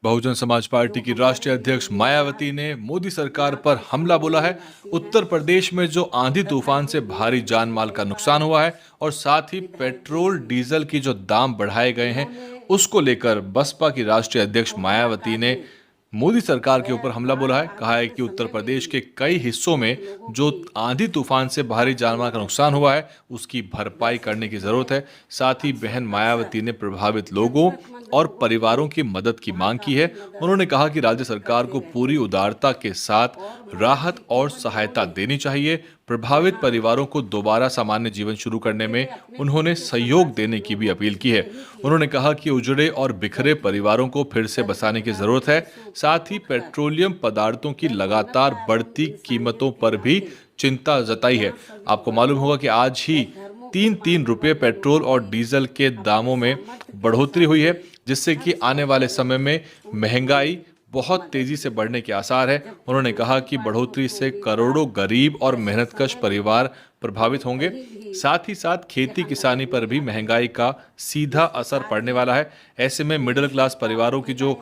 Bahujan Samaj party की राष्ट्रीय अध्यक्ष मायावती ने मोदी सरकार पर हमला बोला है। उत्तर प्रदेश में जो आंधी तूफान से भारी जान माल का नुकसान हुआ है और साथ ही पेट्रोल डीजल की जो दाम बढ़ाए गए हैं, उसको लेकर बसपा की राष्ट्रीय अध्यक्ष मायावती ने मोदी सरकार के ऊपर हमला बोला है। कहा है कि उत्तर प्रदेश के कई हिस्सों में जो आंधी तूफान से भारी जानमाल का नुकसान हुआ है, उसकी भरपाई करने की जरूरत है। साथ ही बहन मायावती ने प्रभावित लोगों और परिवारों की मदद की मांग की है। उन्होंने कहा कि राज्य सरकार को पूरी उदारता के साथ राहत और सहायता देनी चाहिए। प्रभावित परिवारों को दोबारा सामान्य जीवन शुरू करने में उन्होंने सहयोग देने की भी अपील की है। उन्होंने कहा कि उजड़े और बिखरे परिवारों को फिर से बसाने की जरूरत है। साथ ही पेट्रोलियम पदार्थों की लगातार बढ़ती कीमतों पर भी चिंता जताई है। आपको मालूम होगा कि आज ही 3-3 रुपए पेट्रोल और डीजल के दामों में बढ़ोतरी हुई है, जिससे कि आने वाले समय में महंगाई बहुत तेजी से बढ़ने के आसार है। उन्होंने कहा कि बढ़ोतरी से करोड़ों गरीब और मेहनतकश परिवार प्रभावित होंगे। साथ ही साथ खेती किसानी पर भी महंगाई का सीधा असर पड़ने वाला है। ऐसे में मिडिल क्लास परिवारों की जो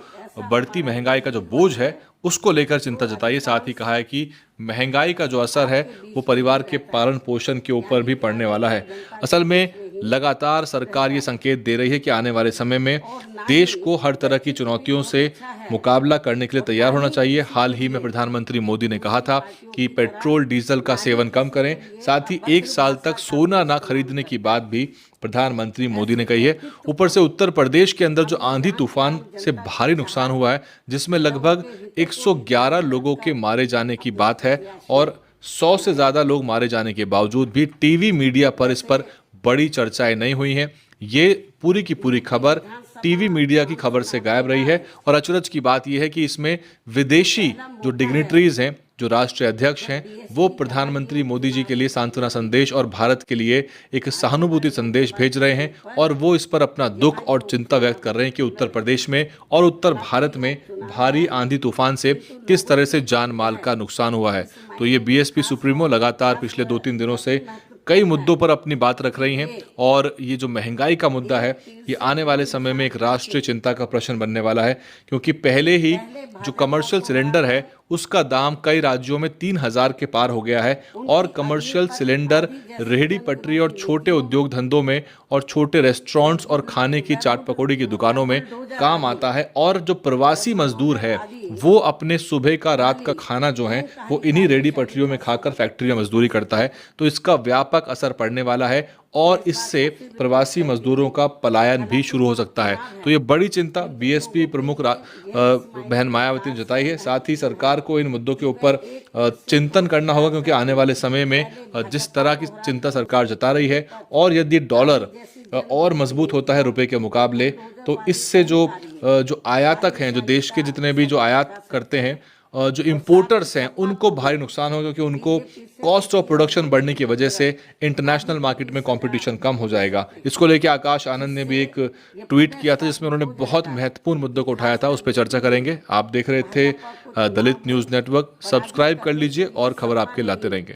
बढ़ती महंगाई का जो बोझ है, उसको लेकर चिंता जताई है। साथ ही कहा है कि महंगाई का जो असर है वो परिवार के पालन पोषण के ऊपर भी पड़ने वाला है। असल में लगातार सरकार ये संकेत दे रही है कि आने वाले समय में देश को हर तरह की चुनौतियों से मुकाबला करने के लिए तैयार होना चाहिए। हाल ही में प्रधानमंत्री मोदी ने कहा था कि पेट्रोल डीजल का सेवन कम करें। साथ ही 1 साल तक सोना ना खरीदने की बात भी प्रधानमंत्री मोदी ने कही है। ऊपर से उत्तर प्रदेश के अंदर जो आंधी तूफान से भारी नुकसान हुआ है, जिसमें लगभग 111 लोगों के मारे जाने की बात है और 100 से ज्यादा लोग मारे जाने के बावजूद भी टीवी मीडिया पर इस पर बड़ी चर्चाएं नहीं हुई हैं। ये पूरी की पूरी खबर टीवी मीडिया की खबर से गायब रही है। और अचरज की बात यह है कि इसमें विदेशी जो डिग्निटरीज हैं, जो राष्ट्रीय अध्यक्ष हैं, वो प्रधानमंत्री मोदी जी के लिए सांत्वना संदेश और भारत के लिए एक सहानुभूति संदेश भेज रहे हैं और वो इस पर अपना दुख और चिंता व्यक्त कर रहे हैं कि उत्तर प्रदेश में और उत्तर भारत में भारी आंधी तूफान से किस तरह से जान माल का नुकसान हुआ है। तो ये बीएसपी सुप्रीमो लगातार पिछले 2-3 दिनों से कई मुद्दों पर अपनी बात रख रही हैं और ये जो महंगाई का मुद्दा है, ये आने वाले समय में एक राष्ट्रीय चिंता का प्रश्न बनने वाला है, क्योंकि पहले ही जो कमर्शियल सिलेंडर है उसका दाम कई राज्यों में 3,000 के पार हो गया है और कमर्शियल सिलेंडर रेहड़ी पटरी और छोटे उद्योग धंधों में और छोटे रेस्टोरेंट्स और खाने की चाट पकौड़ी की दुकानों में काम आता है। और जो प्रवासी मजदूर है वो अपने सुबह का रात का खाना जो है वो इन्हीं रेहड़ी पटरियों में खाकर फैक्ट्री में मजदूरी करता है। तो इसका व्यापक असर पड़ने वाला है और इससे प्रवासी मजदूरों का पलायन भी शुरू हो सकता है। तो ये बड़ी चिंता बीएसपी प्रमुख बहन मायावती ने जताई है। साथ ही सरकार को इन मुद्दों के ऊपर चिंतन करना होगा, क्योंकि आने वाले समय में जिस तरह की चिंता सरकार जता रही है और यदि डॉलर और मजबूत होता है रुपए के मुकाबले, तो इससे जो आयातक हैं, जो देश के जितने भी जो आयात करते हैं, जो इंपोर्टर्स हैं, उनको भारी नुकसान होगा, क्योंकि उनको कॉस्ट ऑफ प्रोडक्शन बढ़ने की वजह से इंटरनेशनल मार्केट में कंपटीशन कम हो जाएगा। इसको लेकर आकाश आनंद ने भी एक ट्वीट किया था, जिसमें उन्होंने बहुत महत्वपूर्ण मुद्दों को उठाया था। उस पर चर्चा करेंगे। आप देख रहे थे दलित न्यूज़ नेटवर्क। सब्सक्राइब कर लीजिए और खबर आपके लाते रहेंगे।